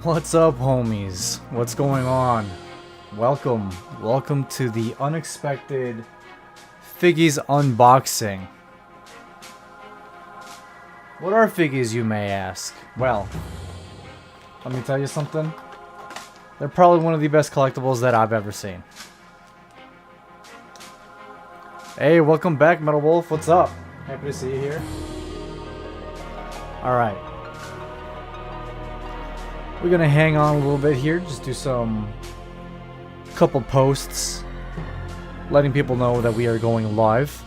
What's up, homies? What's going on? Welcome to the unexpected FiGGYZ unboxing. What are FiGGYZ, you may ask? Well, let me tell you something. They're probably one of the best collectibles that I've ever seen. Hey, welcome back, Metal Wolf. What's up? Happy to see you here. Alright. We're gonna hang on a little bit here, just do couple posts letting people know that we are going live.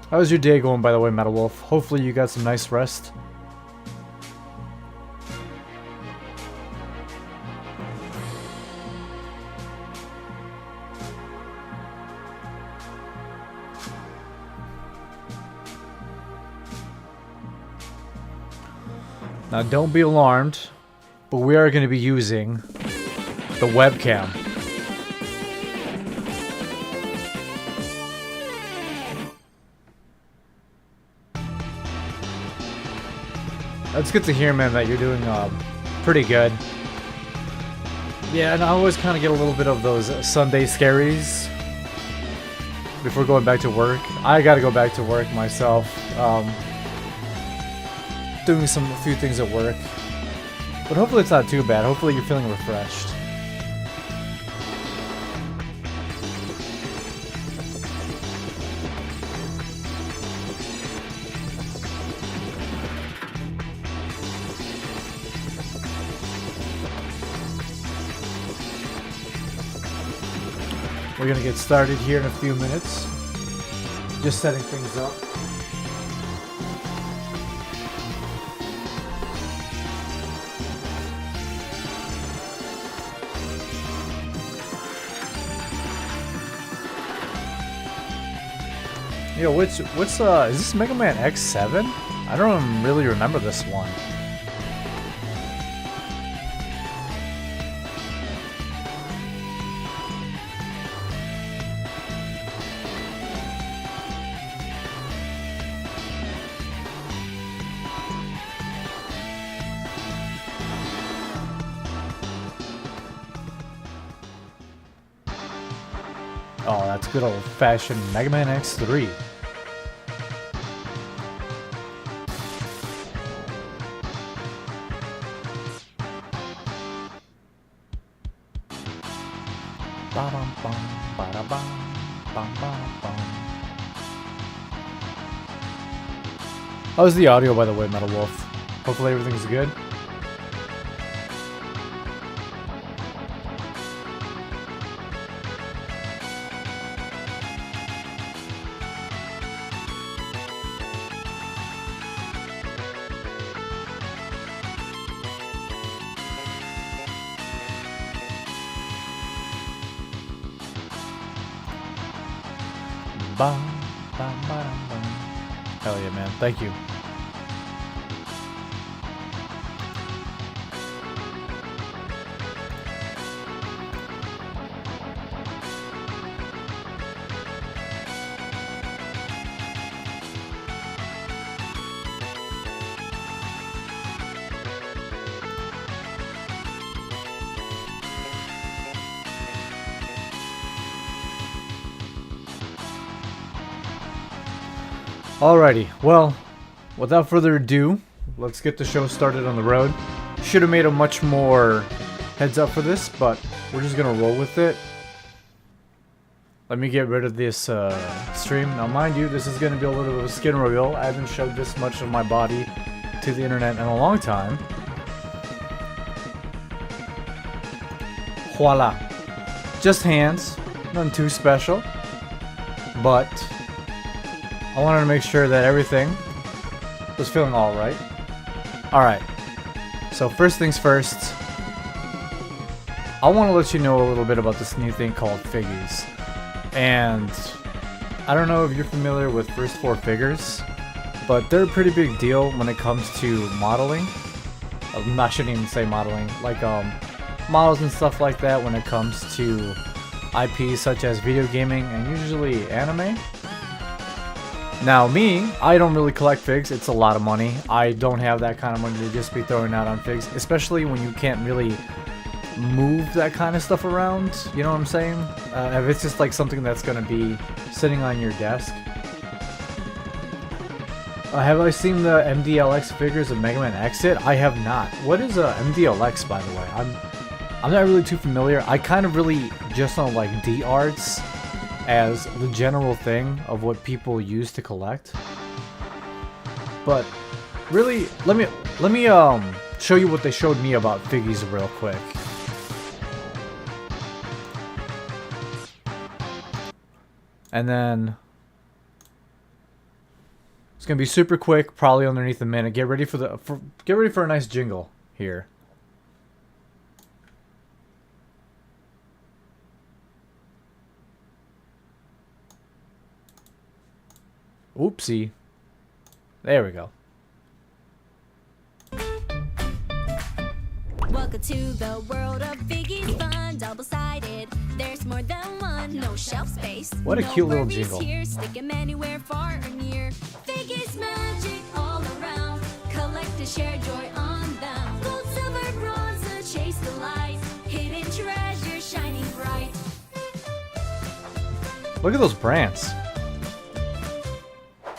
How's your day going, by the way, Metal Wolf? Hopefully you got some nice rest. Now, don't be alarmed, but we are going to be using the webcam. That's good to hear, man, that you're doing pretty good. Yeah, and I always kind of get a little bit of those Sunday scaries before going back to work. I got to go back to work myself. Doing a few things at work, but hopefully it's not too bad. Hopefully you're feeling refreshed. We're gonna get started here in a few minutes. Just setting things up. Yo, what's is this Mega Man X7? I don't really remember this one. Oh, that's good old-fashioned Mega Man X3. How's the audio, by the way, Metal Wolf? Hopefully everything's good. Hell yeah, man. Thank you. Alrighty, well, without further ado, let's get the show started on the road. Should have made a much more heads up for this, but we're just gonna roll with it. Let me get rid of this stream. Now, mind you, this is gonna be a little bit of a skin reveal. I haven't showed this much of my body to the internet in a long time. Voila. Just hands, nothing too special, but I wanted to make sure that everything was feeling alright. Alright, so first things first, I want to let you know a little bit about this new thing called FiGGYZ. And I don't know if you're familiar with First 4 Figures, but they're a pretty big deal when it comes to modeling. I shouldn't even say modeling, like models and stuff like that when it comes to IPs such as video gaming and usually anime. Now me, I don't really collect figs. It's a lot of money. I don't have that kind of money to just be throwing out on figs, especially when you can't really move that kind of stuff around. You know what I'm saying? If it's just like something that's gonna be sitting on your desk. Have I seen the MDLX figures of Mega Man X hit? I have not. What is MDLX, by the way? I'm not really too familiar. I kind of really just know like D-Arts as the general thing of what people use to collect. But really, let me show you what they showed me about Figgies real quick. And then it's gonna be super quick, probably underneath a minute. Get ready for a nice jingle here. Oopsie. There we go. Welcome to the world of Figgies fun, double-sided. There's more than one, no shelf space. What a cute little jingle. Here, stick 'em anywhere, far or near. Figgies magic all around. Collect and share joy on them. Gold, silver, bronze, to chase the light. Hidden treasure shining bright. Look at those brands.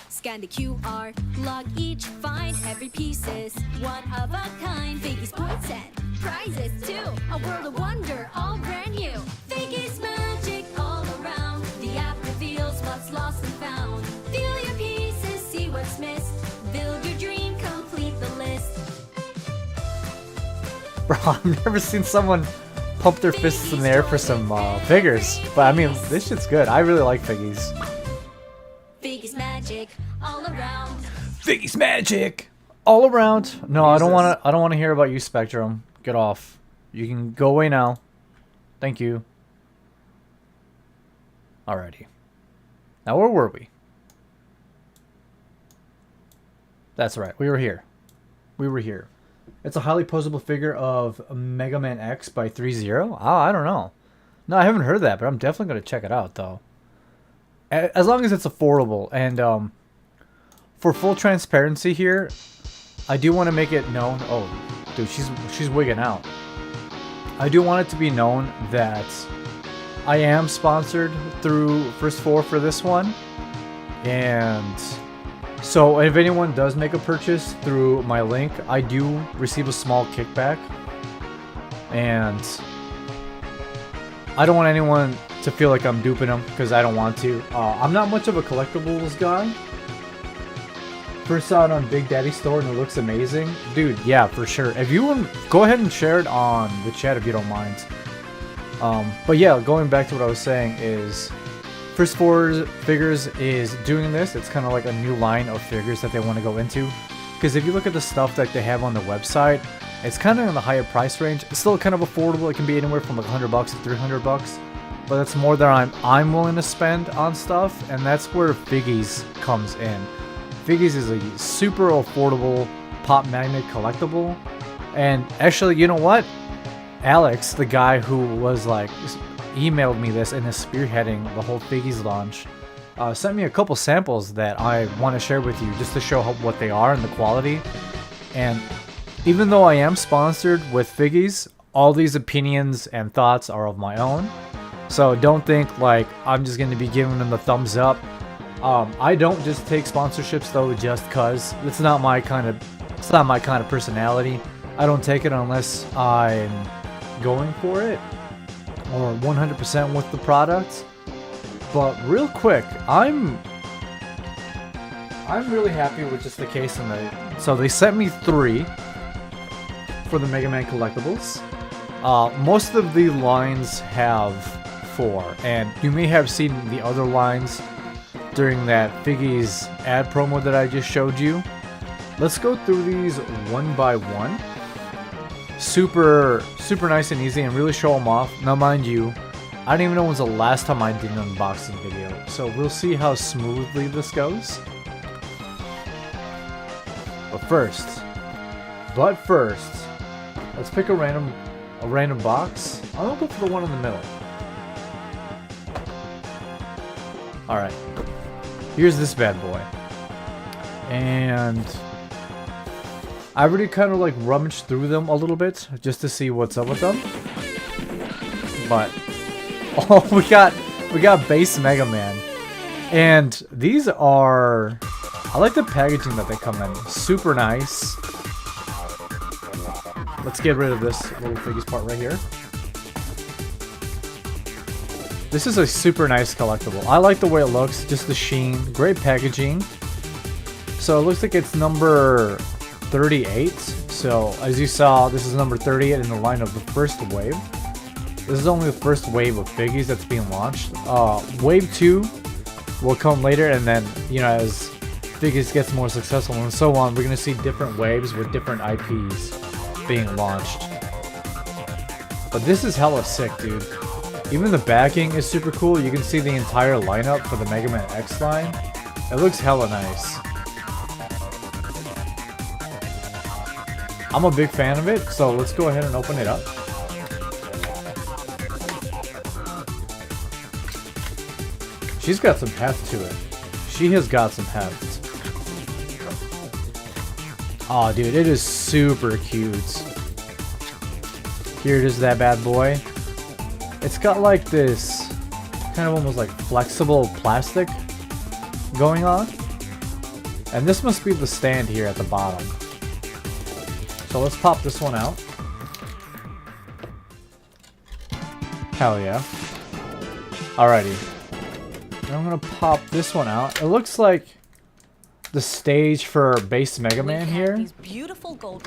Scan the QR, log each, find every pieces. One of a kind, Figgies points and prizes too. A world of wonder, all brand new. Figgies magic all around. The app reveals what's lost and found. Feel your pieces, see what's missed. Build your dream, complete the list. Bro, I've never seen someone pump their fists in the air for some figures. But I mean, this shit's good. I really like Figgies. Figgies magic all around. Figgies magic all around. No, I don't want to hear about you, Spectrum. Get off. You can go away now. Thank you. Alrighty. Now where were we? That's right. We were here. We were here. It's a highly posable figure of Mega Man X by 3-0. Oh, I don't know. No, I haven't heard that, but I'm definitely going to check it out, though. As long as it's affordable. And for full transparency here, I do want to make it known. Oh, dude, she's wigging out. I do want it to be known that I am sponsored through First 4 for this one. And so if anyone does make a purchase through my link, I do receive a small kickback. And I don't want anyone to feel like I'm duping them, because I don't want to. I'm not much of a collectibles guy. First saw it on Big Daddy Store and it looks amazing. Dude, yeah, for sure. If you want, go ahead and share it on the chat if you don't mind. But yeah, going back to what I was saying is, First 4 Figures is doing this. It's kind of like a new line of figures that they want to go into. Because if you look at the stuff that they have on the website, it's kind of in the higher price range. It's still kind of affordable. It can be anywhere from like $100 to $300. But that's more than I'm willing to spend on stuff, and that's where Figgies comes in. Figgies is a super affordable pop magnet collectible. And actually, you know what? Alex, the guy who was like emailed me this and is spearheading the whole Figgies launch, sent me a couple samples that I want to share with you just to show what they are and the quality. And even though I am sponsored with Figgies, all these opinions and thoughts are of my own. So don't think like I'm just going to be giving them the thumbs up. I don't just take sponsorships though just cuz. It's not my kind of personality. I don't take it unless I'm going for it or 100% with the product. But real quick, I'm really happy with just the case and so they sent me 3 for the Mega Man collectibles. Most of the lines have 4, and you may have seen the other lines during that Figgies ad promo that I just showed you. Let's go through these one by one. Super nice and easy, and really show them off. Now mind you, I don't even know when's the last time I did an unboxing video, so we'll see how smoothly this goes. But first, let's pick a random box. I'm gonna go for the one in the middle. Alright, here's this bad boy. And I already kind of like rummaged through them a little bit just to see what's up with them. But oh, we got base Mega Man. And these are, I like the packaging that they come in. Super nice. Let's get rid of this little Figgies part right here. This is a super nice collectible. I like the way it looks, just the sheen, great packaging. So it looks like it's number 38. So as you saw, this is number 38 in the line of the first wave. This is only the first wave of Figgies that's being launched. Wave 2 will come later, and then, you know, as Figgies gets more successful and so on, we're going to see different waves with different IPs being launched. But this is hella sick, dude. Even the backing is super cool. You can see the entire lineup for the Mega Man X line. It looks hella nice. I'm a big fan of it, so let's go ahead and open it up. She's got some heft to it. She has got some heft. Oh, dude, it is super cute. Here it is, that bad boy. It's got like this kind of almost like flexible plastic going on. And this must be the stand here at the bottom. So let's pop this one out. Hell yeah. Alrighty. Now I'm gonna pop this one out. It looks like the stage for base Mega Man here.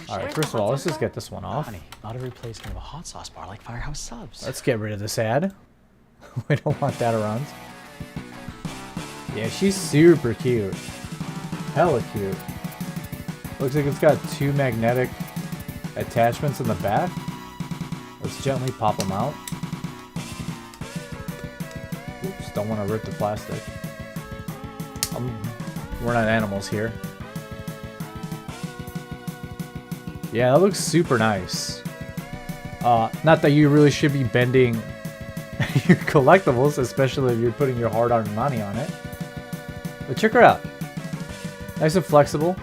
Alright, first of all, let's just get this one off. Honey, not every place can have a hot sauce bar like Firehouse Subs. Let's get rid of this ad. We don't want that around. Yeah, she's super cute. Hella cute. Looks like it's got two magnetic attachments in the back. Let's gently pop them out. Oops, don't want to rip the plastic. We're not animals here. Yeah, that looks super nice. Not that you really should be bending your collectibles, especially if you're putting your hard-earned money on it. But check her out. Nice and flexible.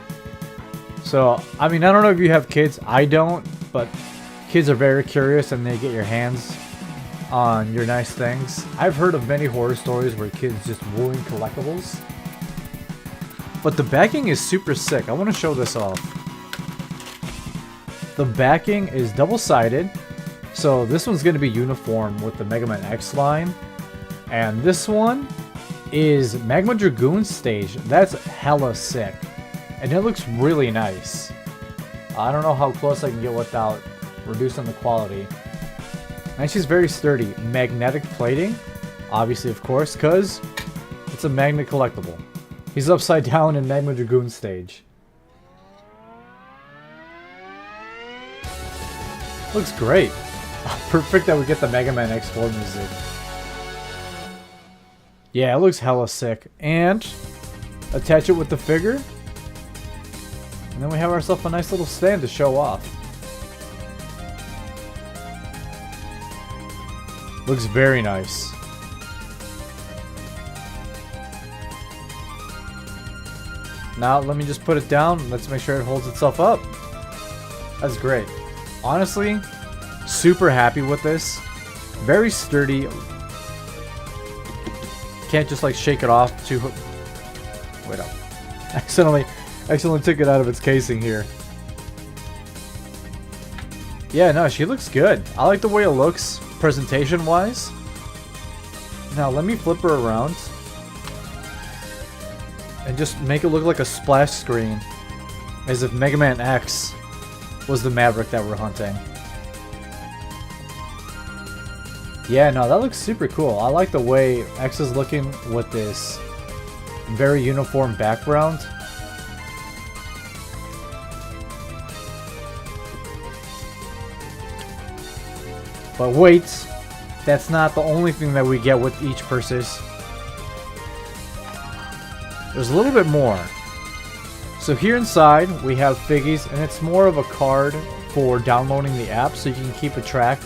So, I mean, I don't know if you have kids. I don't, but kids are very curious and they get your hands on your nice things. I've heard of many horror stories where kids just ruin collectibles. But the backing is super sick. I want to show this off. The backing is double-sided. So this one's going to be uniform with the Mega Man X line. And this one is Magma Dragoon stage. That's hella sick. And it looks really nice. I don't know how close I can get without reducing the quality. And she's very sturdy. Magnetic plating. Obviously, of course, because it's a magnet collectible. He's upside down in Magma Dragoon stage. Looks great. Perfect that we get the Mega Man X4 music. Yeah, it looks hella sick. And attach it with the figure. And then we have ourselves a nice little stand to show off. Looks very nice. Now let me just put it down. Let's make sure it holds itself up. That's great. Honestly, super happy with this. Very sturdy. Can't just like shake it off too. Wait up. Accidentally took it out of its casing here. Yeah, no, she looks good. I like the way it looks presentation wise. Now let me flip her around and just make it look like a splash screen, as if Mega Man X was the Maverick that we're hunting. Yeah, no, that looks super cool. I like the way X is looking with this very uniform background. But wait, that's not the only thing that we get with each purchase. There's a little bit more. So here inside we have Figgies, and it's more of a card for downloading the app so you can keep a track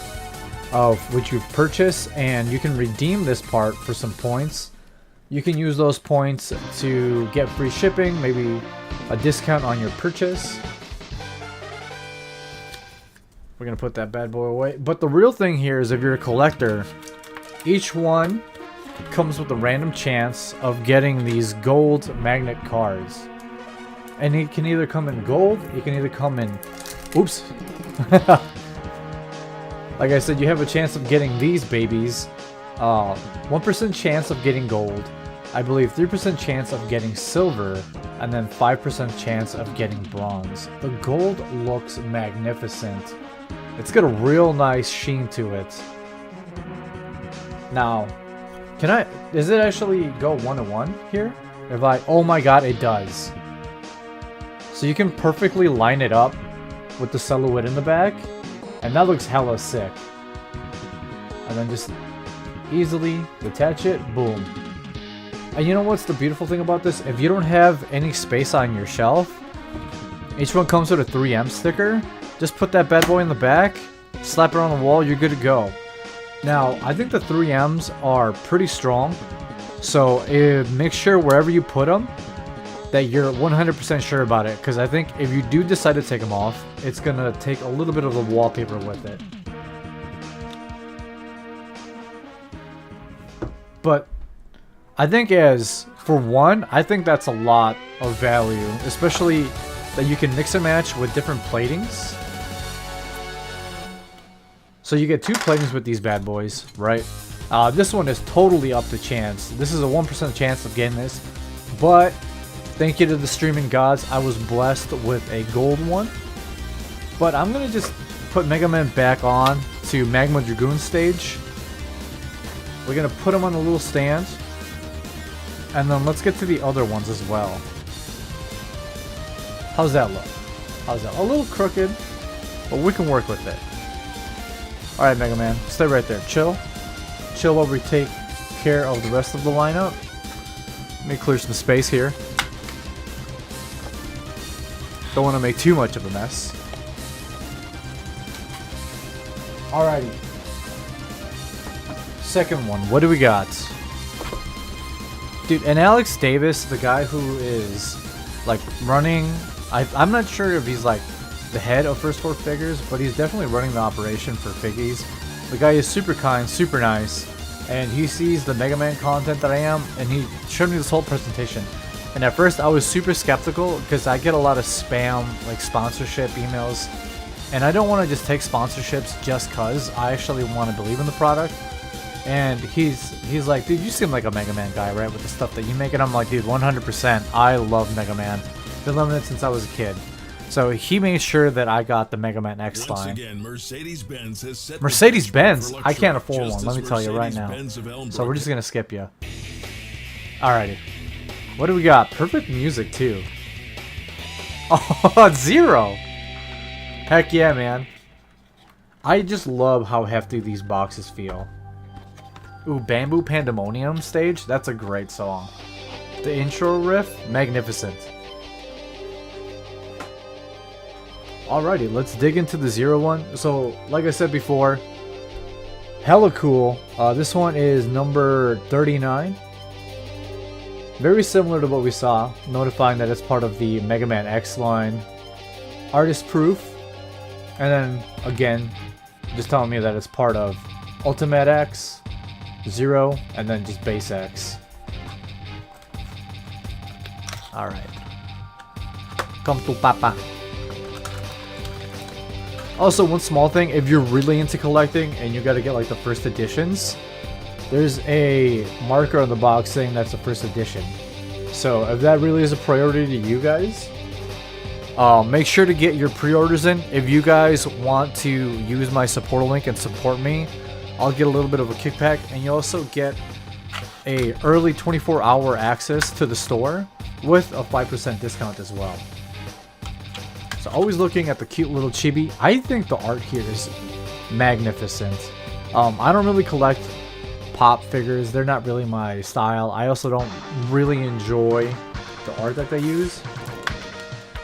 of what you've purchased, and you can redeem this part for some points You can use those points to get free shipping, maybe a discount on your purchase. We're gonna put that bad boy away. But the real thing here is if you're a collector, each one comes with a random chance of getting these gold magnet cards. And it can either come in gold, it can either come in... Oops. Like I said, you have a chance of getting these babies. 1% chance of getting gold. I believe 3% chance of getting silver. And then 5% chance of getting bronze. The gold looks magnificent. It's got a real nice sheen to it. Now, does it actually go 1-to-1 here? If oh my god, it does. So you can perfectly line it up with the silhouette in the back. And that looks hella sick. And then just easily detach it, boom. And you know what's the beautiful thing about this? If you don't have any space on your shelf, each one comes with a 3M sticker. Just put that bad boy in the back, slap it on the wall, you're good to go. Now, I think the 3Ms are pretty strong, so make sure wherever you put them that you're 100% sure about it, because I think if you do decide to take them off, it's going to take a little bit of the wallpaper with it. But I think for one, I think that's a lot of value, especially that you can mix and match with different platings. So you get 2 platings with these bad boys, right? This one is totally up to chance. This is a 1% chance of getting this. But thank you to the streaming gods, I was blessed with a gold one. But I'm going to just put Mega Man back on to Magma Dragoon stage. We're going to put him on the little stand. And then let's get to the other ones as well. How's that look? How's that? A little crooked, but we can work with it. Alright, Mega Man, stay right there. Chill. Chill while we take care of the rest of the lineup. Let me clear some space here. Don't want to make too much of a mess. Alrighty. Second one, what do we got? Dude, and Alex Davis, the guy who is like running... I'm not sure if he's like the head of First Four Figures, but he's definitely running the operation for FiGGYZ. The guy is super kind, super nice, and he sees the Mega Man content that I am, and he showed me this whole presentation. And at first I was super skeptical because I get a lot of spam, like sponsorship emails, and I don't want to just take sponsorships just cause I actually want to believe in the product. And he's like, dude, you seem like a Mega Man guy, right, with the stuff that you make. And I'm like, dude, 100%, I love Mega Man. Been loving it since I was a kid. So he made sure that I got the Mega Man X line. Mercedes-Benz has set Mercedes-Benz? I can't afford one, let me tell you right now. So we're just going to skip you. Alrighty. What do we got? Perfect music, too. Oh, 0! Heck yeah, man. I just love how hefty these boxes feel. Ooh, Bamboo Pandemonium stage? That's a great song. The intro riff? Magnificent. Alrighty, let's dig into the 0 one. So, like I said before, hella cool. This one is number 39. Very similar to what we saw, notifying that it's part of the Mega Man X line. Artist proof. And then, again, just telling me that it's part of Ultimate X, 0, and then just Base X. Alright. Come to Papa. Also, one small thing, if you're really into collecting and you gotta get like the first editions, there's a marker on the box saying that's the first edition. So if that really is a priority to you guys, make sure to get your pre-orders in. If you guys want to use my supporter link and support me, I'll get a little bit of a kickback, and you also get a early 24-hour access to the store with a 5% discount as well. So always looking at the cute little chibi. I think the art here is magnificent. I don't really collect pop figures. They're not really my style. I also don't really enjoy the art that they use.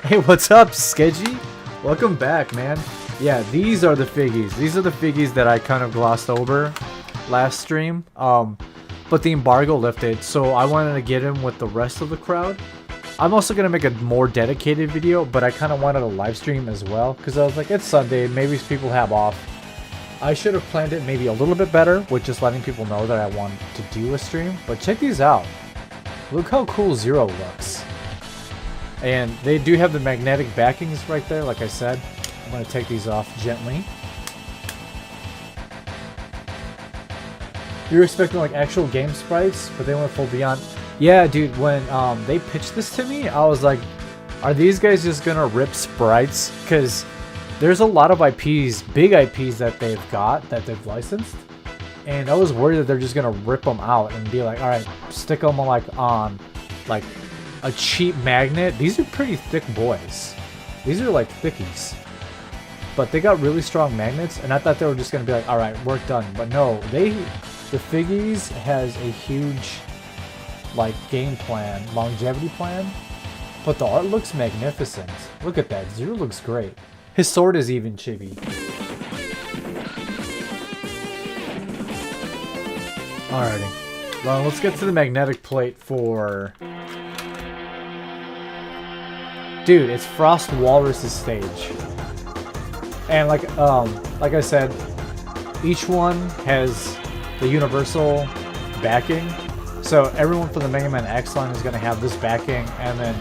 Hey, what's up, Sketchy? Welcome back, man. Yeah, these are the FiGGYZ. These are the FiGGYZ that I kind of glossed over last stream. but the embargo lifted, so I wanted to get him with the rest of the crowd. I'm also going to make a more dedicated video, but I kind of wanted a live stream as well, because I was like, it's Sunday, maybe people have off. I should have planned it maybe a little bit better with just letting people know that I wanted to do a stream, but check these out. Look how cool Zero looks. And they do have the magnetic backings right there, like I said. I'm going to take these off gently. You're expecting like actual game sprites, but they went full beyond. Yeah, dude, when they pitched this to me, I was like, are these guys just gonna rip sprites? Because there's a lot of IPs, big IPs that they've got, that they've licensed. And I was worried that they're just gonna rip them out and be like, alright, stick them like on like a cheap magnet. These are pretty thick boys. These are like thickies. But they got really strong magnets, and I thought they were just gonna be like, alright, work done. But no, the FiGGYZ has a huge like game plan, longevity plan, but the art looks magnificent. Look at that, Zero looks great. His sword is even chibi. Alrighty, well, let's get to the magnetic plate for... Dude, it's Frost Walrus's stage. And like I said, each one has the universal backing. So everyone from the Mega Man X line is going to have this backing, and then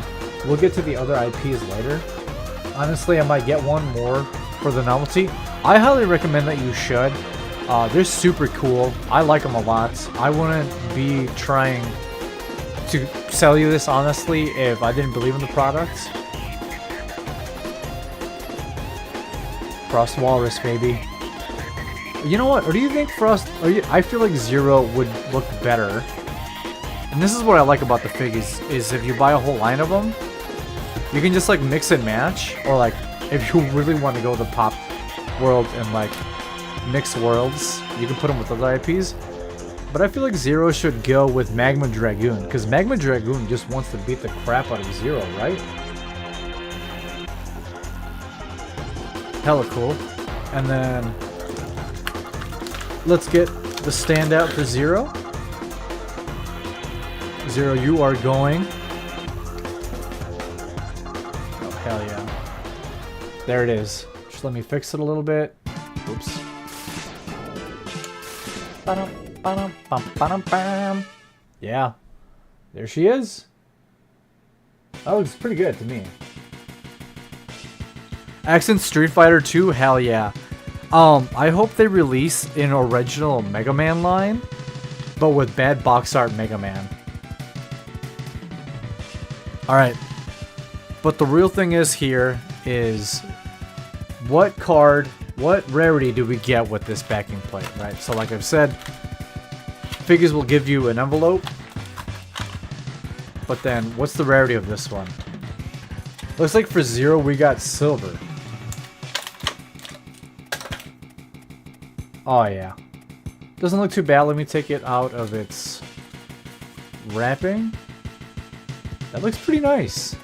we'll get to the other IPs later. Honestly, I might get one more for the novelty. I highly recommend that you should. They're super cool. I like them a lot. I wouldn't be trying to sell you this honestly if I didn't believe in the product. Frost Walrus, baby. You know what? Or do you think Frost... I feel like Zero would look better. And this is what I like about the FiGGYZ, is if you buy a whole line of them, you can just like mix and match, or like if you really want to go the pop world and like mix worlds, you can put them with other IPs. But I feel like Zero should go with Magma Dragoon, because Magma Dragoon just wants to beat the crap out of Zero, right? Hella cool. And then let's get the standout for Zero. Zero, you are going. Oh, hell yeah. There it is. Just let me fix it a little bit. Oops. Yeah. There she is. That looks pretty good to me. Accent Street Fighter 2, hell yeah. I hope they release an original Mega Man line, but with bad box art Mega Man. Alright, but the real thing is here is what card, what rarity do we get with this backing plate, right? So like I've said, FiGGYZ will give you an envelope, but then what's the rarity of this one? Looks like for Zero we got silver. Oh yeah. Doesn't look too bad. Let me take it out of its wrapping. That looks pretty nice.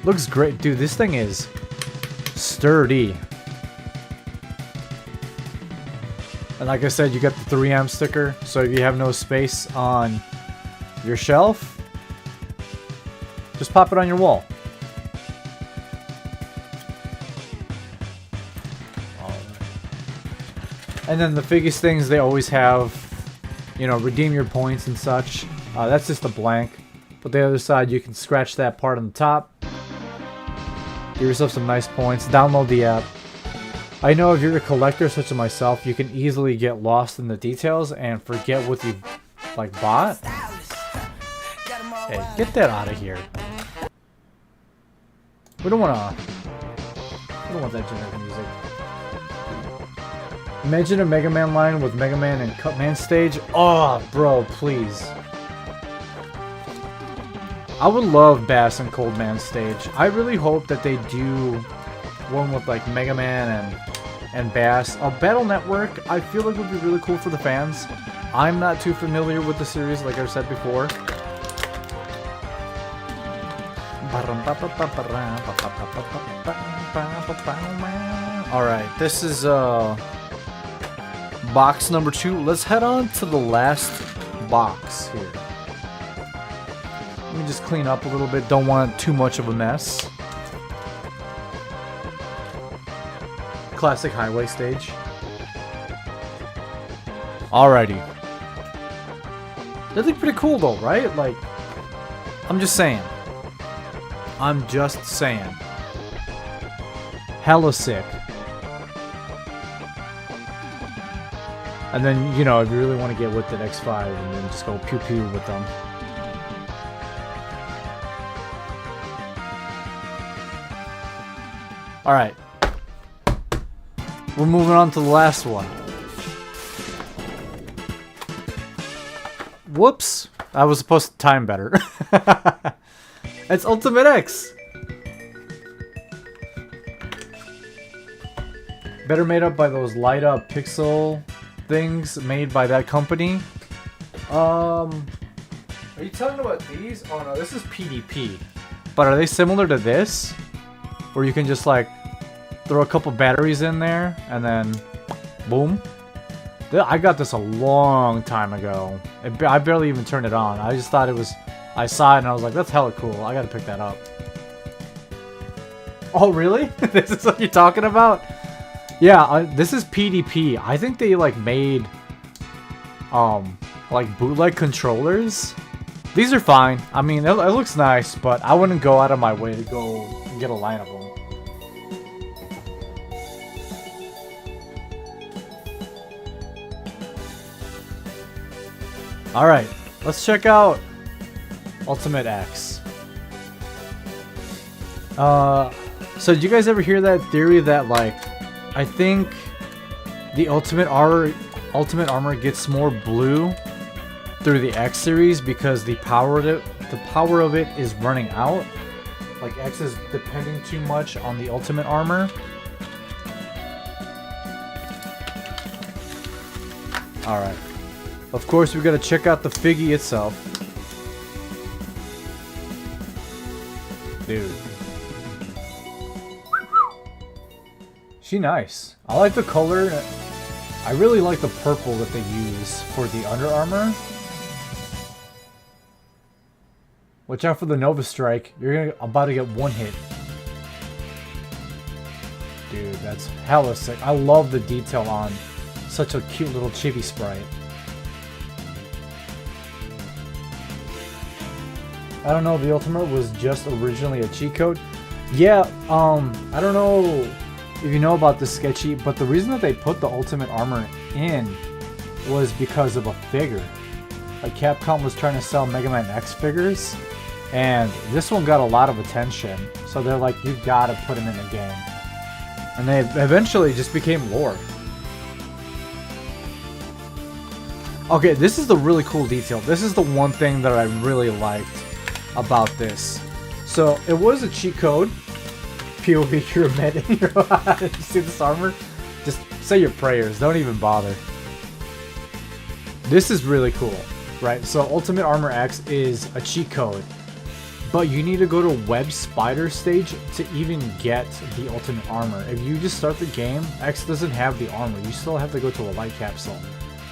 Looks great. Dude, this thing is sturdy. And like I said, you got the 3M sticker. So if you have no space on your shelf, just pop it on your wall. And then the FiGGYZ things, they always have, you know, redeem your points and such. That's just a blank. But the other side, you can scratch that part on the top. Give yourself some nice points. Download the app. I know if you're a collector such as myself, you can easily get lost in the details and forget what you like bought. Hey, get that out of here. We don't want that generic music. Imagine a Mega Man line with Mega Man and Cutman stage. Oh, bro, please. I would love Bass and Coldman stage. I really hope that they do one with like Mega Man and Bass. A Battle Network, I feel like would be really cool for the fans. I'm not too familiar with the series, like I've said before. Alright, this is box number 2. Let's head on to the last box here. Let me just clean up a little bit. Don't want too much of a mess. Classic highway stage. Alrighty. They look pretty cool though, right? Like, I'm just saying. I'm just saying. Hella sick. And then, you know, if you really want to get with the X5, and then just go pew pew with them. Alright. We're moving on to the last one. Whoops. I was supposed to time better. It's Ultimate X. Better made up by those light up pixel things made by that company. Are you talking about these? Oh no, this is PDP. But are they similar to this? Where you can just like throw a couple batteries in there and then boom. I got this a long time ago. I barely even turned it on. I just thought it was... I saw it and I was like, that's hella cool. I gotta pick that up. Oh, really? This is what you're talking about? Yeah, this is PDP. I think they like made... like bootleg controllers. These are fine. I mean, it looks nice, but I wouldn't go out of my way to go and get a line of them. Alright, let's check out Ultimate X. So did you guys ever hear that theory that like, I think the Ultimate Armor gets more blue through the X series because the power of it is running out. Like X is depending too much on the Ultimate Armor. Alright. Of course, we gotta check out the Figgy itself. Dude. She nice. I like the color. I really like the purple that they use for the Under Armor. Watch out for the Nova Strike. You're about to get one hit. Dude, that's hella sick. I love the detail on such a cute little chibi sprite. I don't know if the Ultimate was just originally a cheat code. Yeah, I don't know if you know about this sketchy, but the reason that they put the Ultimate Armor in was because of a figure. Like Capcom was trying to sell Mega Man X figures, and this one got a lot of attention. So they're like, you gotta put him in the game. And they eventually just became lore. Okay, this is the really cool detail. This is the one thing that I really liked about this. So it was a cheat code. POV, you're admitting. Did you see this armor? Just say your prayers. Don't even bother. This is really cool, right? So Ultimate Armor X is a cheat code, but you need to go to Web Spider stage to even get the Ultimate Armor. If you just start the game, X doesn't have the armor. You still have to go to a light capsule.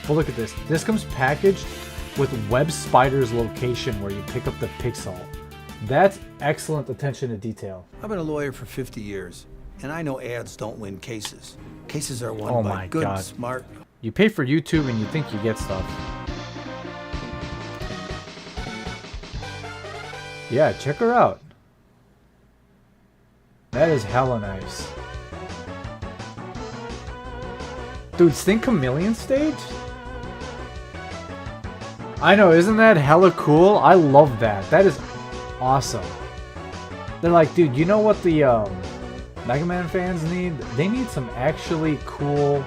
But look at this. This comes packaged with Web Spider's location where you pick up the pixel. That's excellent attention to detail. I've been a lawyer for 50 years, and I know ads don't win cases. Cases are won by good, smart... You pay for YouTube and you think you get stuff. Yeah, check her out. That is hella nice. Dude, Stink Chameleon stage? I know, isn't that hella cool? I love that. That is awesome. They're like, dude, you know what the Mega Man fans need? They need some actually cool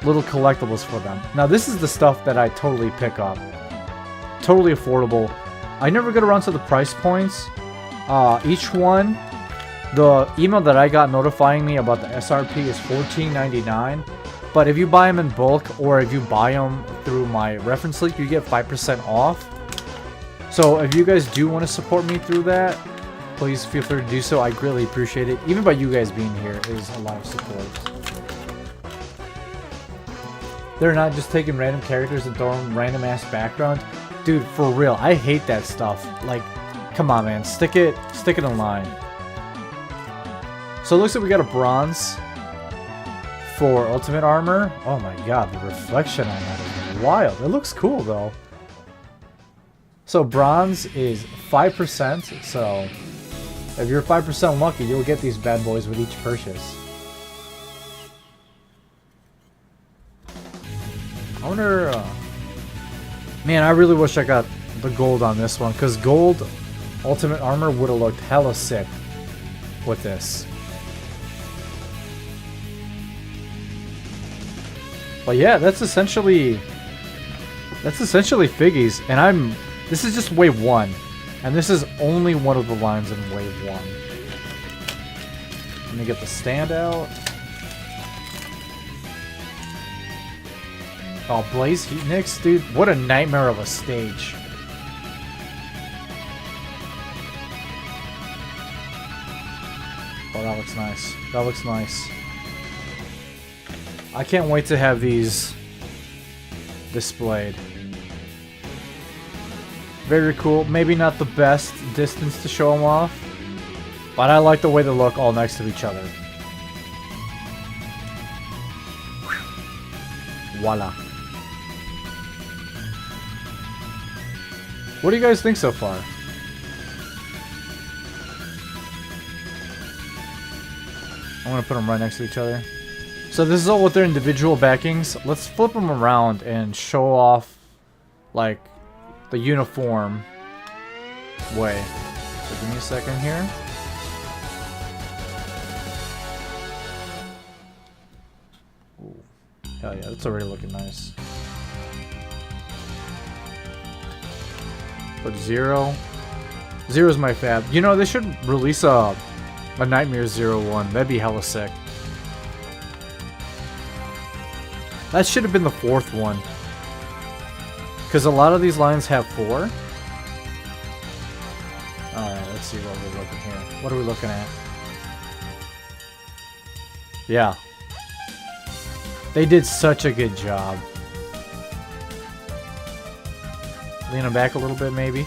little collectibles for them. Now, this is the stuff that I totally pick up. Totally affordable. I never get around to the price points. Each one, the email that I got notifying me about the SRP is $14.99. But if you buy them in bulk, or if you buy them through my reference link, you get 5% off. So if you guys do want to support me through that, please feel free to do so. I greatly appreciate it. Even by you guys being here is a lot of support. They're not just taking random characters and throwing random ass background. Dude, for real, I hate that stuff. Like, come on, man, stick it in line. So it looks like we got a bronze for ultimate armor. Oh my god, the reflection on that is wild. It looks cool though. So bronze is 5%. So if you're 5% lucky, you'll get these bad boys with each purchase. I wonder. Man, I really wish I got the gold on this one, because gold ultimate armor would have looked hella sick with this. But yeah, that's essentially Figgies, and this is just wave 1, and this is only one of the lines in wave 1. Let me get the standout. Oh, Blaze Heatnix, dude, what a nightmare of a stage. Oh, that looks nice. That looks nice. I can't wait to have these displayed. Very cool. Maybe not the best distance to show them off, but I like the way they look all next to each other. Voila. What do you guys think so far? I'm gonna put them right next to each other. So this is all with their individual backings. Let's flip them around and show off, like, the uniform way. So give me a second here. Ooh. Hell yeah, that's already looking nice. But Zero is my fab. You know, they should release a Nightmare 01. That'd be hella sick. That should have been the 4th one, because a lot of these lines have 4. Alright, let's see what we're looking here. What are we looking at? Yeah. They did such a good job. Lean them back a little bit, maybe.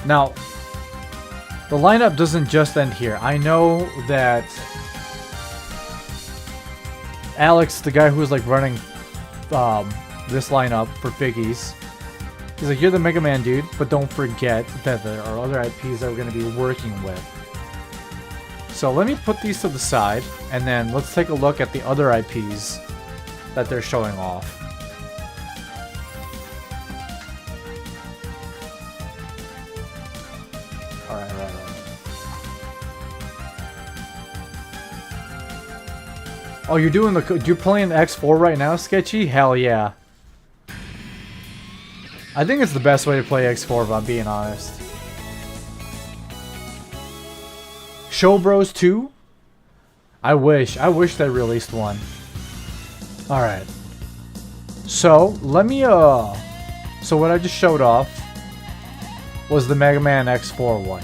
Now, the lineup doesn't just end here. I know that Alex, the guy who was like running this lineup for Figgies, he's like, you're the Mega Man dude, but don't forget that there are other IPs that we're going to be working with. So let me put these to the side, and then let's take a look at the other IPs that they're showing off. Alright. Oh, you're playing X4 right now, Sketchy? Hell yeah. I think it's the best way to play X4 if I'm being honest. Show Bros 2? I wish they released one. Alright. So, let me, so what I just showed off was the Mega Man X4 one.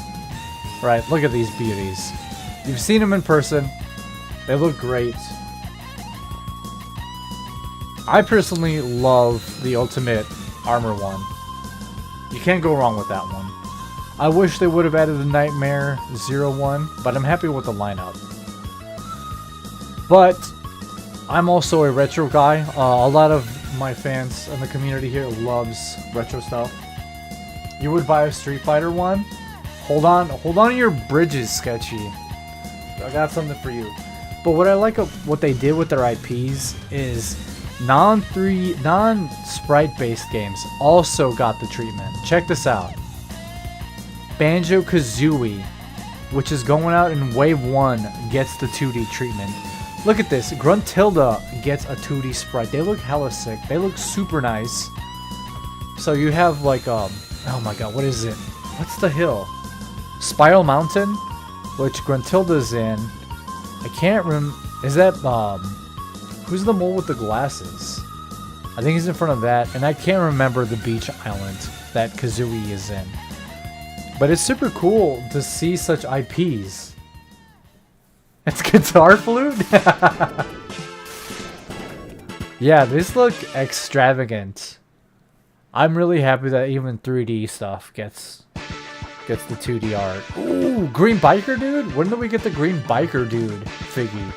Right, look at these beauties. You've seen them in person. They look great. I personally love the Ultimate Armor one. You can't go wrong with that one. I wish they would have added the Nightmare 01, but I'm happy with the lineup. But I'm also a retro guy. A lot of my fans in the community here loves retro stuff. You would buy a Street Fighter one? Hold on to your bridges, Sketchy. I got something for you. But what I like of what they did with their IPs is non-sprite based games also got the treatment. Check this out. Banjo-Kazooie, which is going out in Wave 1, gets the 2D treatment. Look at this. Gruntilda gets a 2D sprite. They look hella sick. They look super nice. So you have like, oh my god, what is it? What's the hill? Spiral Mountain, which Gruntilda's in. I can't remember. Is that, who's the mole with the glasses? I think he's in front of that, and I can't remember the beach island that Kazooie is in. But it's super cool to see such IPs. It's guitar flute? Yeah, these look extravagant. I'm really happy that even 3D stuff gets the 2D art. Ooh, green biker dude? When did we get the green biker dude figgy?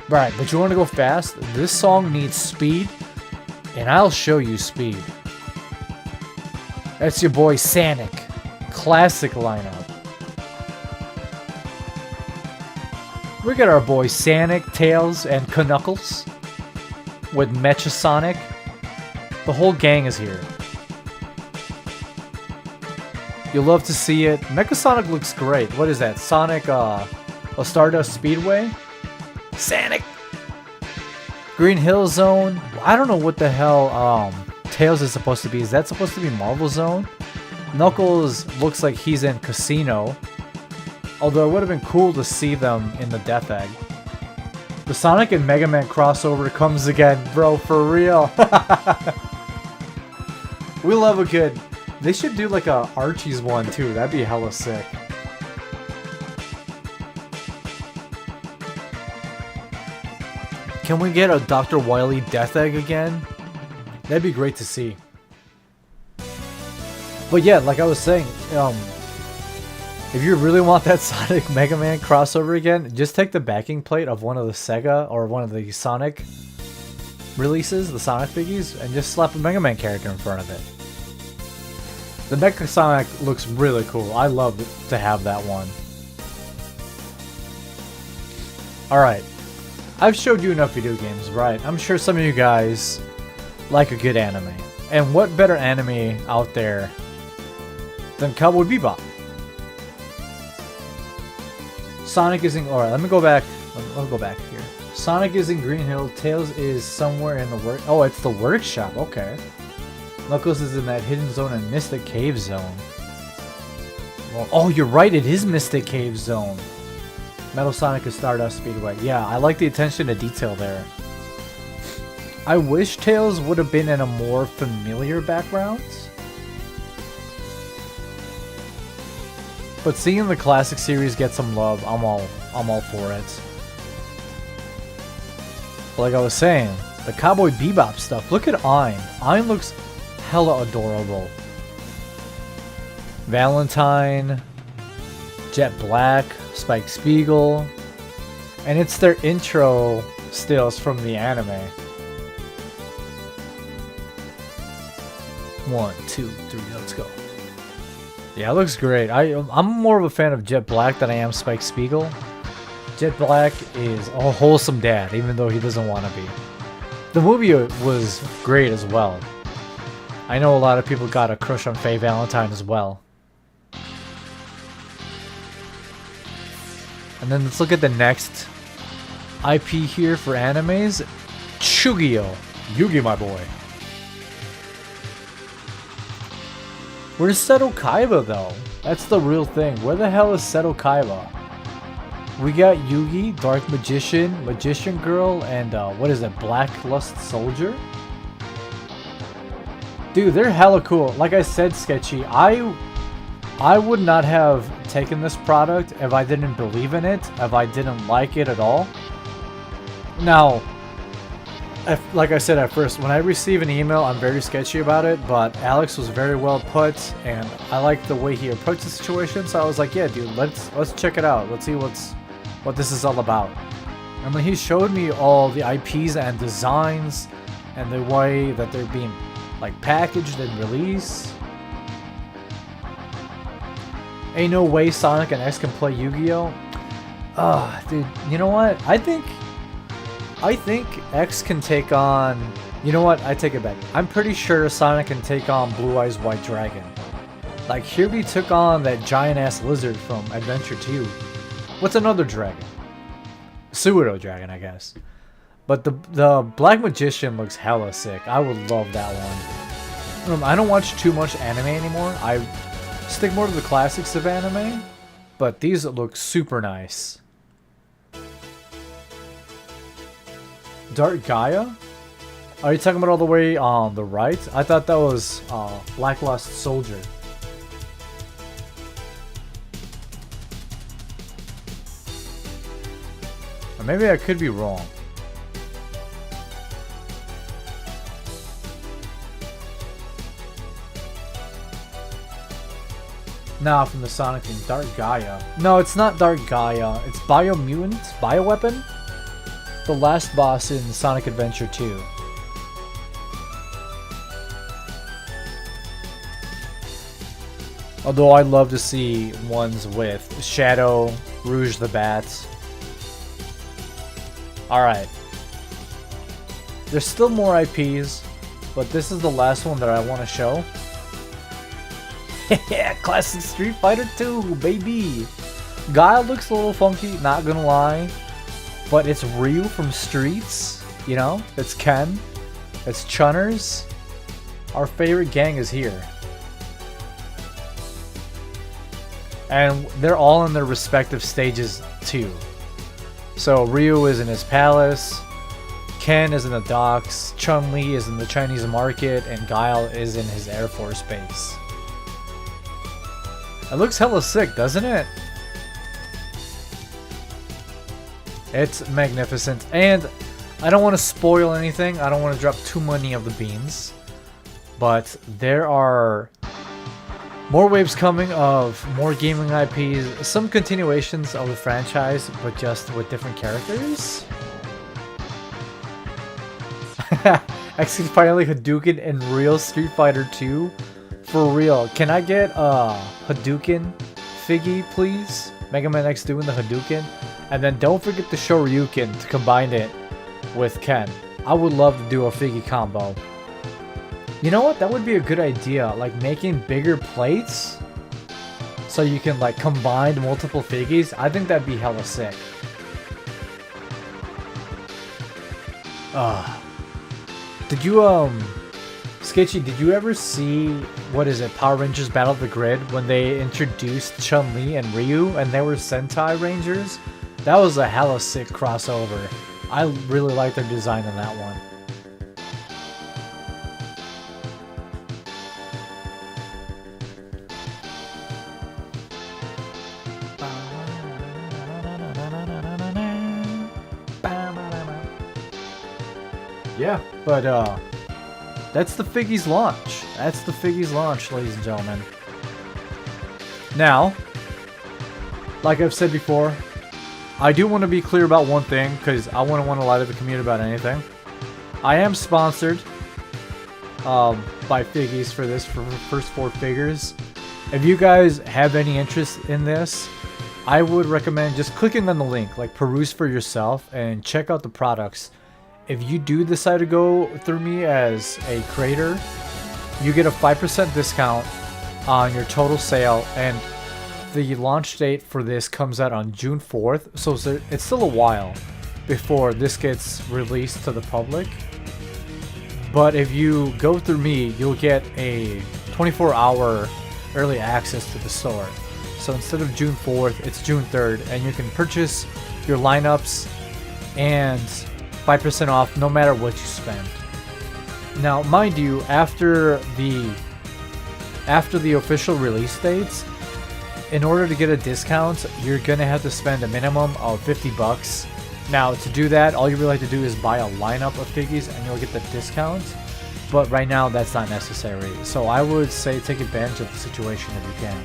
Right, but you want to go fast? This song needs speed, and I'll show you speed. That's your boy Sonic. Classic lineup. We got our boy Sonic, Tails, and Knuckles with Mecha Sonic. The whole gang is here. You'll love to see it. Mecha Sonic looks great. What is that? Sonic, a Stardust Speedway? Sonic! Green Hill Zone. I don't know what the hell Tails is supposed to be. Is that supposed to be Marvel Zone? Knuckles looks like he's in Casino. Although it would have been cool to see them in the Death Egg. The Sonic and Mega Man crossover comes again, bro, for real. We love a good... They should do like a Archie's one too, that'd be hella sick. Can we get a Dr. Wily Death Egg again? That'd be great to see. But yeah, like I was saying, if you really want that Sonic Mega Man crossover again, just take the backing plate of one of the Sega or one of the Sonic releases, the Sonic figures, and just slap a Mega Man character in front of it. The Mecha Sonic looks really cool. I love to have that one. Alright. I've showed you enough video games, right? I'm sure some of you guys like a good anime. And what better anime out there than Cowboy Bebop? Sonic is in... Alright, let me go back. Let me go back here. Sonic is in Green Hill. Tails is somewhere in the work... Oh, it's the workshop. Okay. Knuckles is in that hidden zone and Mystic Cave Zone. Well, oh, you're right. It is Mystic Cave Zone. Metal Sonic is Stardust Speedway. Yeah, I like the attention to detail there. I wish Tails would have been in a more familiar background. But seeing the classic series get some love, I'm all for it. But like I was saying, the Cowboy Bebop stuff. Look at Ein. Ein looks hella adorable. Valentine, Jet Black, Spike Spiegel, and it's their intro stills from the anime. 1, 2, 3, let's go. Yeah, it looks great. I'm more of a fan of Jet Black than I am Spike Spiegel. Jet Black is a wholesome dad, even though he doesn't want to be. The movie was great as well. I know a lot of people got a crush on Faye Valentine as well. And then let's look at the next IP here for animes. Chugio. Yugi, my boy. Where's Seto Kaiba, though? That's the real thing. Where the hell is Seto Kaiba? We got Yugi, Dark Magician, Magician Girl, and what is it, Black Lust Soldier? Dude, they're hella cool. Like I said, Sketchy, I would not have taken this product if I didn't believe in it, if I didn't like it at all. Now, like I said at first, when I receive an email, I'm very sketchy about it, but Alex was very well put, and I like the way he approached the situation, so I was like, yeah, dude, let's check it out. Let's see what this is all about. And then he showed me all the IPs and designs, and the way that they're being like packaged and released. Ain't no way Sonic and X can play Yu-Gi-Oh! Dude, you know what? I think X can take on... You know what? I take it back. I'm pretty sure Sonic can take on Blue Eyes White Dragon. Like, Kirby took on that giant-ass lizard from Adventure 2. What's another dragon? Pseudo Dragon, I guess. But the Black Magician looks hella sick. I would love that one. I don't watch too much anime anymore. I stick more to the classics of anime. But these look super nice. Dark Gaia? Are you talking about all the way on the right? I thought that was Lackluster Soldier. Or maybe I could be wrong. Nah, from the Sonic thing. Dark Gaia. No, it's not Dark Gaia. It's Biomutant? Bioweapon? The last boss in Sonic Adventure 2. Although I'd love to see ones with Shadow, Rouge the Bat. Alright. There's still more IPs, but this is the last one that I want to show. Yeah, classic Street Fighter 2, baby! Guile looks a little funky, not gonna lie. But it's Ryu from Streets, you know? It's Ken. It's Chunners. Our favorite gang is here. And they're all in their respective stages too. So Ryu is in his palace, Ken is in the docks, Chun-Li is in the Chinese market, and Guile is in his Air Force base. It looks hella sick, doesn't it? It's magnificent, and I don't want to spoil anything. I don't want to drop too many of the beans, but there are more waves coming of more gaming IPs, some continuations of the franchise, but just with different characters. Actually, finally Hadouken in real Street Fighter 2. For real, can I get Hadouken Figgy, please? Mega Man X doing the Hadouken. And then don't forget the Shoryuken to combine it with Ken. I would love to do a Figgy combo. You know what? That would be a good idea. Like making bigger plates so you can like combine multiple Figgies. I think that'd be hella sick. Did you Sketchy, did you ever see, what is it, Power Rangers Battle of the Grid, when they introduced Chun-Li and Ryu and they were Sentai Rangers? That was a hella sick crossover. I really like their design in that one. Yeah, but that's the Figgy's launch. That's the Figgy's launch, ladies and gentlemen. Now, like I've said before, I do want to be clear about one thing, because I wouldn't want to lie to the community about anything. I am sponsored by Figgies for this, for first 4 figures. If you guys have any interest in this, I would recommend just clicking on the link, like peruse for yourself and check out the products. If you do decide to go through me as a creator, you get a 5% discount on your total sale, and the launch date for this comes out on June 4th, so it's still a while before this gets released to the public. But if you go through me, you'll get a 24-hour early access to the store. So instead of June 4th, it's June 3rd, and you can purchase your lineups and 5% off no matter what you spend. Now, mind you, after the official release dates, in order to get a discount, you're gonna have to spend a minimum of $50. Now, to do that, all you really have to do is buy a lineup of Figgies and you'll get the discount. But right now, that's not necessary. So I would say take advantage of the situation if you can.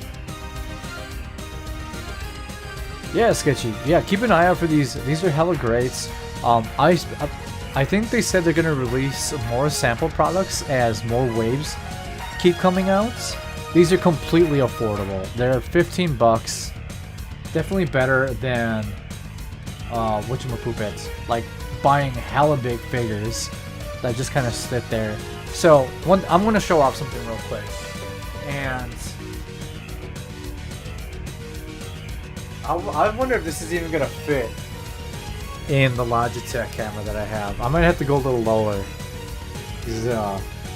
Yeah, Sketchy. Yeah, keep an eye out for these. These are hella greats. I think they said they're gonna release more sample products as more waves keep coming out. These are completely affordable. They're $15. Definitely better than whatchamacallits, like buying hella big figures that just kind of sit there. So I'm gonna show off something real quick, and I wonder if this is even gonna fit in the Logitech camera that I have. I might have to go a little lower.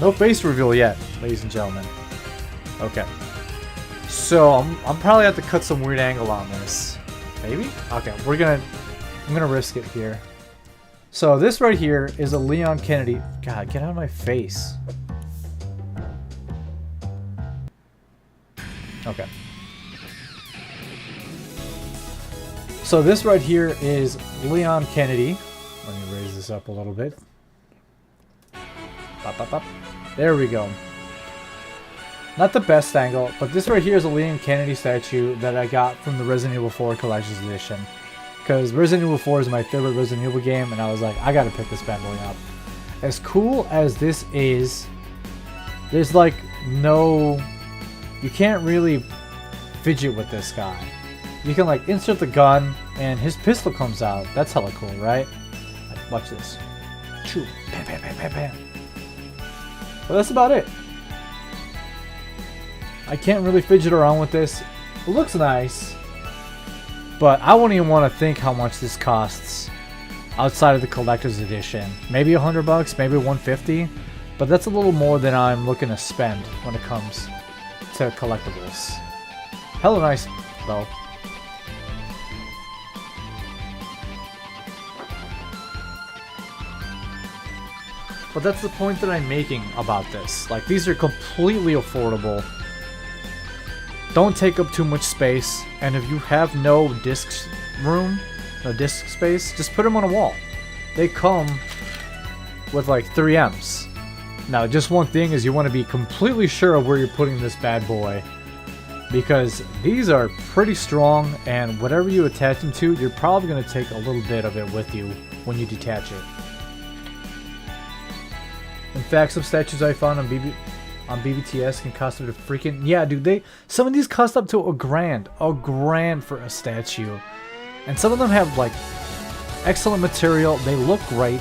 No face reveal yet, ladies and gentlemen. Okay. So I'm probably have to cut some weird angle on this. Maybe? Okay, I'm gonna risk it here. So this right here is a Leon Kennedy. God, get out of my face. Okay. So this right here is Leon Kennedy. Let me raise this up a little bit. Up, up, up. There we go. Not the best angle, but this right here is a Leon Kennedy statue that I got from the Resident Evil 4 Collector's Edition. Because Resident Evil 4 is my favorite Resident Evil game, and I was like, I gotta pick this bad boy up. As cool as this is, there's like no... You can't really fidget with this guy. You can like insert the gun, and his pistol comes out. That's hella cool, right? Like, watch this. Choo, bam, bam, bam, bam, bam. But that's about it. I can't really fidget around with this. It looks nice, but I wouldn't even want to think how much this costs outside of the collector's edition. Maybe $100, maybe $150, but that's a little more than I'm looking to spend when it comes to collectibles. Hella nice, though. But that's the point that I'm making about this. Like, these are completely affordable. Don't take up too much space, and if you have no disc room, no disc space, just put them on a wall. They come with like 3Ms. Now, just one thing is you want to be completely sure of where you're putting this bad boy, because these are pretty strong, and whatever you attach them to, you're probably going to take a little bit of it with you when you detach it. In fact, some statues I found on BBTS can cost up to freaking... Yeah, dude, some of these cost up to $1,000 for a statue. And some of them have, like, excellent material. They look great.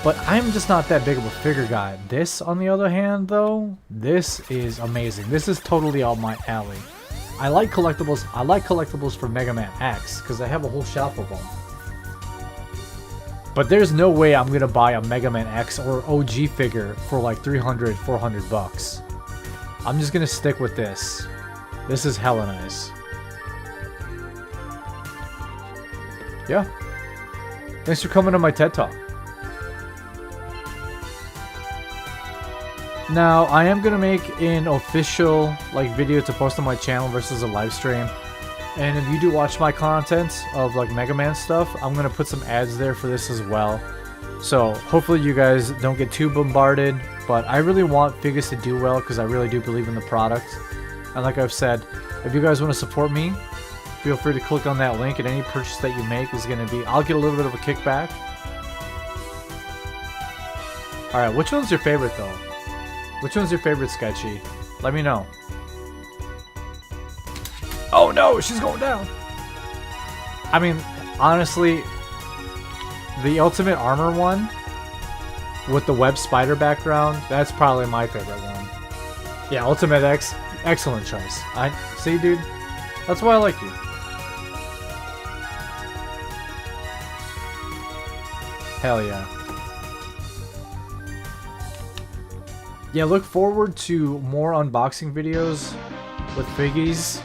But I'm just not that big of a figure guy. This, on the other hand, though, this is amazing. This is totally up my alley. I like collectibles. I like collectibles for Mega Man X, because I have a whole shelf of them. But there's no way I'm going to buy a Mega Man X or OG figure for like $300, $400. I'm just going to stick with this. This is hella nice. Yeah. Thanks for coming to my TED Talk. Now, I am going to make an official like video to post on my channel versus a live stream. And if you do watch my content of like Mega Man stuff, I'm going to put some ads there for this as well. So hopefully you guys don't get too bombarded. But I really want FiGGYZ to do well because I really do believe in the product. And like I've said, if you guys want to support me, feel free to click on that link, and any purchase that you make is going to be... I'll get a little bit of a kickback. Alright, which one's your favorite though? Which one's your favorite, Sketchy? Let me know. Oh no, she's going down. I mean, honestly, the Ultimate Armor one with the web spider background, that's probably my favorite one. Yeah, Ultimate X, excellent choice. I see, dude. That's why I like you. Hell yeah. Yeah, look forward to more unboxing videos with FiGGYZ.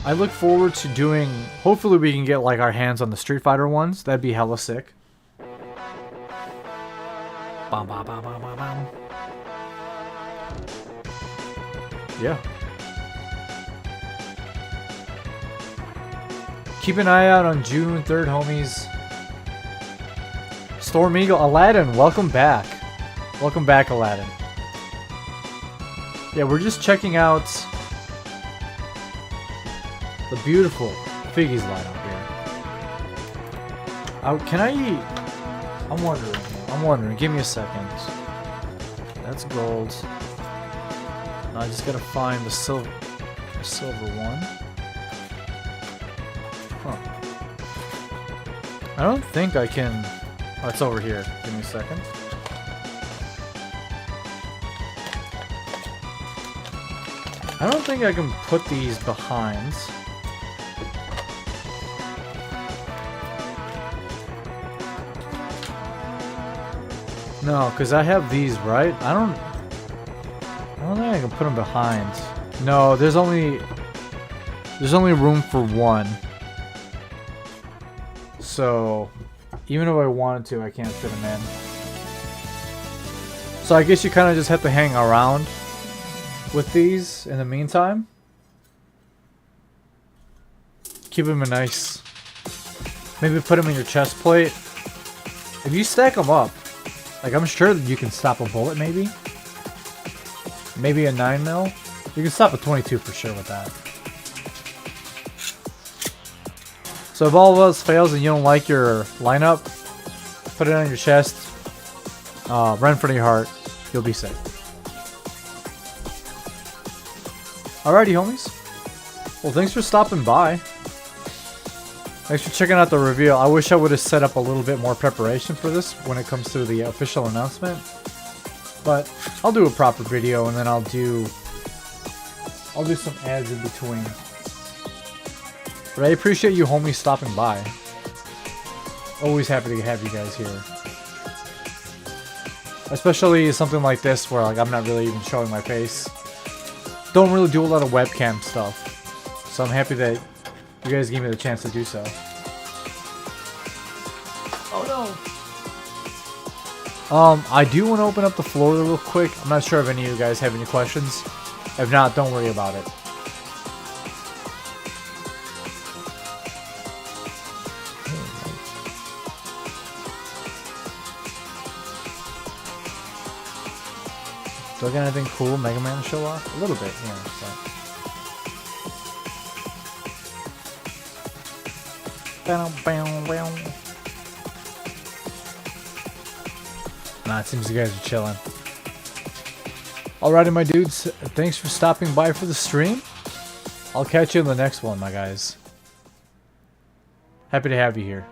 I look forward to doing... Hopefully we can get like our hands on the Street Fighter ones. That'd be hella sick. Bam, bam, bam, bam, bam, bam. Yeah. Keep an eye out on June 3rd, homies. Storm Eagle, Aladdin, welcome back. Welcome back, Aladdin. Yeah, we're just checking out the beautiful FiGGYZ lineup here. Can I eat? I'm wondering. Give me a second. That's gold. Now I just gotta find the silver one. Huh. I don't think I can... Oh, it's over here. Give me a second. I don't think I can put these behind. No, because I have these, right? I don't think I can put them behind. No, there's only room for one. So even if I wanted to, I can't fit them in. So I guess you kind of just have to hang around with these in the meantime. Keep them in nice. Maybe put them in your chest plate. If you stack them up, like I'm sure that you can stop a bullet maybe. Maybe a 9mm. You can stop a 22 for sure with that. So if all of us fails and you don't like your lineup, put it on your chest. Right in front of your heart. You'll be safe. Alrighty, homies. Well, thanks for stopping by. Thanks for checking out the reveal. I wish I would have set up a little bit more preparation for this when it comes to the official announcement. But I'll do a proper video and then I'll do some ads in between. But I appreciate you homies stopping by. Always happy to have you guys here. Especially something like this where like I'm not really even showing my face. Don't really do a lot of webcam stuff. So I'm happy that you guys gave me the chance to do so. Oh no! I do want to open up the floor real quick. I'm not sure if any of you guys have any questions. If not, don't worry about it. Do I got anything cool Mega Man to show off? A little bit, yeah. Nah, it seems you guys are chilling. Alrighty, my dudes. Thanks for stopping by for the stream. I'll catch you in the next one, my guys. Happy to have you here.